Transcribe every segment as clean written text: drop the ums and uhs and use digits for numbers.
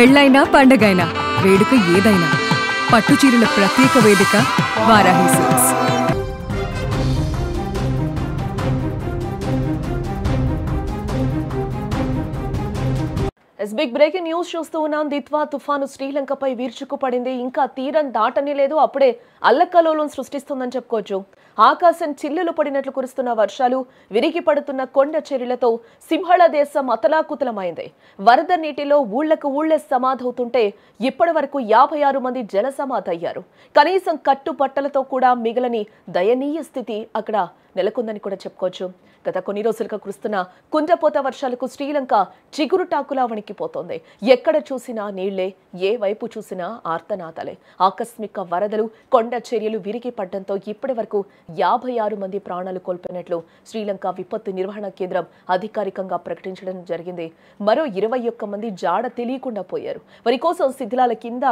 పెళ్ళైనా పండగైనా వేడుక ఏదైనా పట్టు చీరల ప్రత్యేక వేదిక Varahi silks. Big breaking news చూస్తూ ఉన్నాం. దిత్వా తుఫాను శ్రీలంకపై విరుచుకుపడింది. ఇంకా తీరం దాటని లేదు, అప్పుడే అల్లకల్లోలం సృష్టిస్తుందని చెప్పుకోవచ్చు. ఆకాశం చిల్లులు పడినట్లు కురుస్తున్న వర్షాలు, విరిగి పడుతున్న కొండ చర్యలతో సింహళ దేశం అతలాకుతలమైంది. వరద నీటిలో ఊళ్లకు ఊళ్లే సమాధవుతుంటే ఇప్పటి వరకు 56 మంది జల సమాధయ్యారు. కనీసం కట్టుబట్టలతో కూడా మిగలని దయనీయ స్థితి అక్కడ నెలకొందని కూడా చెప్పుకోవచ్చు. గత కొన్ని రోజులుగా కురుస్తున్న కుంజపోత వర్షాలకు శ్రీలంక చిగురుటాకులా వణికిపోతోంది. ఎక్కడ చూసినా నీళ్లే, ఏ వైపు చూసినా ఆర్తనాదాలే. ఆకస్మిక వరదలు, కొండ చర్యలు విరిగి పడ్డంతో ఇప్పటి వరకు 56 మంది ప్రాణాలు కోల్పోయినట్లు శ్రీలంక విపత్తు నిర్వహణ కేంద్రం అధికారికంగా ప్రకటించడం జరిగింది. మరో 21 మంది జాడ తెలియకుండా పోయారు. వారి కోసం శిథిలాల కింద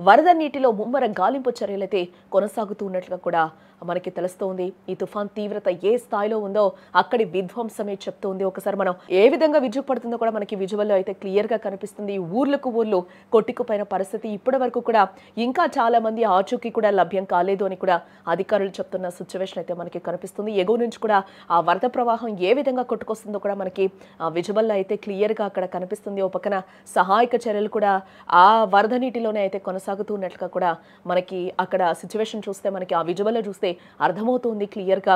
వరద నీటిలో ముమ్మర గాలింపు చర్యలైతే కొనసాగుతూ ఉన్నట్లుగా కూడా మనకి తెలుస్తోంది. ఈ తుఫాన్ తీవ్రత ఏ స్థాయిలో ఉందో అక్కడి విధ్వంసమే చెప్తోంది. ఒకసారి మనం ఏ విధంగా విరుచుకుపడుతుందో కూడా మనకి విజువల్లో అయితే క్లియర్ గా కనిపిస్తుంది. ఊర్లకు ఊర్లు కొట్టుకుపోయిన పరిస్థితి. ఇప్పటి వరకు కూడా ఇంకా చాలా మంది ఆచూకీ కూడా లభ్యం కాలేదు అని కూడా అధికారులు చెప్తున్న సిచ్యువేషన్ అయితే మనకి కనిపిస్తుంది. ఎగువ నుంచి కూడా ఆ వరద ప్రవాహం ఏ విధంగా కొట్టుకొస్తుందో కూడా మనకి విజువల్లో అయితే క్లియర్ గా అక్కడ కనిపిస్తుంది. ఓ పక్కన సహాయక చర్యలు కూడా ఆ వరద నీటిలోనే అయితే కొనసాగుతూ ఉన్నట్లుగా కూడా మనకి అక్కడ సిచ్యువేషన్ చూస్తే మనకి ఆ విజువల్లో చూస్తే అర్థమవుతుంది క్లియర్ గా.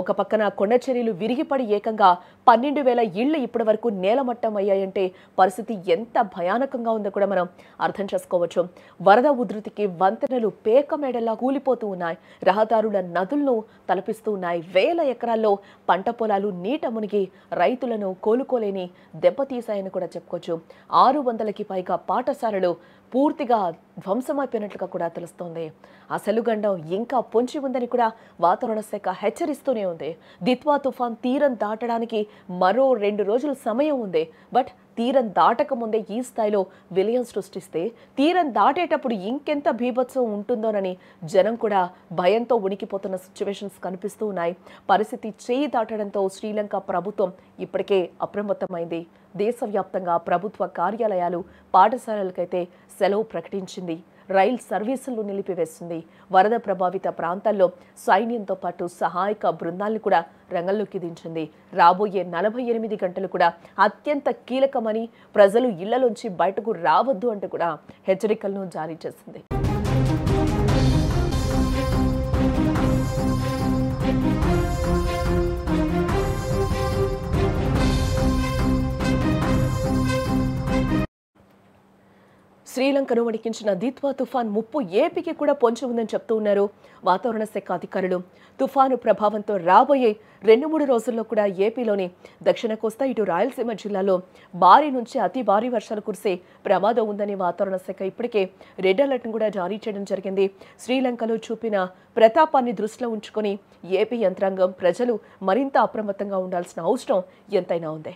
ఒక పక్కన కొండ చర్యలు విరిగిపడి ఏకంగా 12,000 ఇళ్లు ఇప్పటి వరకు నేలమట్టం అయ్యాయంటే పరిస్థితి ఎంత భయానకంగా ఉందో కూడా మనం అర్థం చేసుకోవచ్చు. వరద ఉధృతికి వంతెనలు పేక మేడల్లా కూలిపోతూ ఉన్నాయి. రహదారుల నదులను తలపిస్తూ ఉన్నాయి. వేల ఎకరాల్లో పంట పొలాలు నీట మునిగి రైతులను కోలుకోలేని దెబ్బతీశాయని కూడా చెప్పుకోవచ్చు. 600కి పైగా పాఠశాలలు పూర్తిగా ధ్వంసమైపోయినట్లుగా కూడా తెలుస్తోంది. అసలు గండం ఇంకా పొంచి ఉందని కూడా వాతావరణ శాఖ హెచ్చరిస్తూనే ఉంది. దిత్వా తుఫాన్ తీరం దాటడానికి మరో 2 రోజుల సమయం ఉంది. బట్ తీరం దాటక ముందే ఈ స్థాయిలో విలయం సృష్టిస్తే తీరం దాటేటప్పుడు ఇంకెంత బీభత్సం ఉంటుందోనని జనం కూడా భయంతో ఉనికిపోతున్న సిచ్యువేషన్స్ కనిపిస్తూ ఉన్నాయి. పరిస్థితి చేయి దాటడంతో శ్రీలంక ప్రభుత్వం ఇప్పటికే అప్రమత్తమైంది. దేశవ్యాప్తంగా ప్రభుత్వ కార్యాలయాలు, పాఠశాలలకైతే సెలవు ప్రకటించింది. రైల్ సర్వీసులను నిలిపివేసింది. వరద ప్రభావిత ప్రాంతాల్లో సైన్యంతో పాటు సహాయక బృందాలను కూడా రంగంలోకి దించింది. రాబోయే 48 గంటలు కూడా అత్యంత కీలకమని, ప్రజలు ఇళ్లలోంచి బయటకు రావద్దు అంటూ కూడా హెచ్చరికలను జారీ చేసింది. శ్రీలంకను వణికించిన దిత్వా తుఫాన్ ముప్పు ఏపీకి కూడా పొంచి ఉందని చెప్తూ ఉన్నారు వాతావరణ శాఖ అధికారులు. తుఫాను ప్రభావంతో రాబోయే 2-3 రోజుల్లో కూడా ఏపీలోని దక్షిణ కోస్తా, ఇటు రాయలసీమ జిల్లాలో భారీ నుంచి అతి భారీ వర్షాలు కురిసే ప్రమాదం ఉందని వాతావరణ శాఖ ఇప్పటికే రెడ్ అలర్ట్ను కూడా జారీ చేయడం జరిగింది. శ్రీలంకలో చూపిన ప్రతాపాన్ని దృష్టిలో ఉంచుకొని ఏపీ యంత్రాంగం, ప్రజలు మరింత అప్రమత్తంగా ఉండాల్సిన అవసరం ఎంతైనా ఉంది.